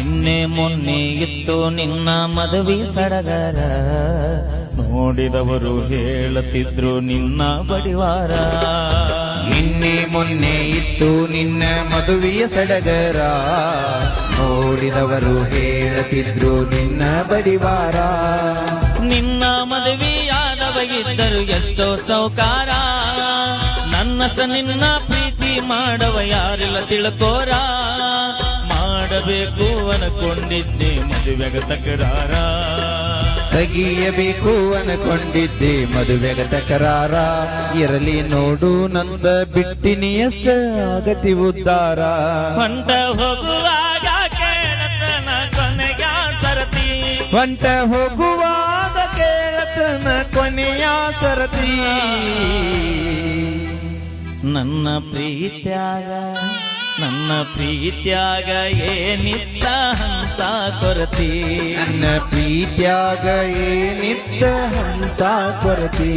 ನಿನ್ನೆ ಮೊನ್ನೆ ಇತ್ತು ನಿನ್ನ ಮದುವೆ ಸಡಗರ, ನೋಡಿದವರು ಹೇಳುತ್ತಿದ್ರು ನಿನ್ನ ಬಡಿವಾರ. ನಿನ್ನೆ ಮೊನ್ನೆ ಇತ್ತು ನಿನ್ನ ಮದುವೆಯ ಸಡಗರ, ನೋಡಿದವರು ಹೇಳುತ್ತಿದ್ರು ನಿನ್ನ ಬಡಿವಾರ. ನಿನ್ನ ಮದುವೆಯಾದವ ಇದ್ದರು ಎಷ್ಟೋ ಸೌಕಾರ, ನನ್ನಷ್ಟ ನಿನ್ನ ಪ್ರೀತಿ ಮಾಡವ ಯಾರಿಲ್ಲ ತಿಳ್ಕೋರ. ಮಾಡಬೇಕು ಅನ್ಕೊಂಡಿದ್ದೆ ಮದುವೆಗ ತಕರಾರ, ತೆಗಿಯಬೇಕು ಅನ್ಕೊಂಡಿದ್ದೆ ಮದುವೆಗ ತಕರಾರ. ಇರಲಿ ನೋಡು ನಂದ ಬಿಟ್ಟಿನಿ ಎಷ್ಟ ಆಗತಿ ಉದ್ದಾರ. ಹೊಂಟ ಹೋಗುವಾಗ ಕೇಳತನ ಕೊನೆಯ ಸರತಿ, ಹೊಂಟ ಹೋಗುವಾಗ ಕೇಳತನ ಕೊನೆಯ ಸರತಿ. ನನ್ನ ಪ್ರೀತ್ಯಾಗ ಏನಿತ್ತ ಅಂತ ಕೊರತಿ, ನನ್ನ ಪ್ರೀತ್ಯಾಗ ಏನಿತ್ತ ಅಂತ ಕೊರತಿ.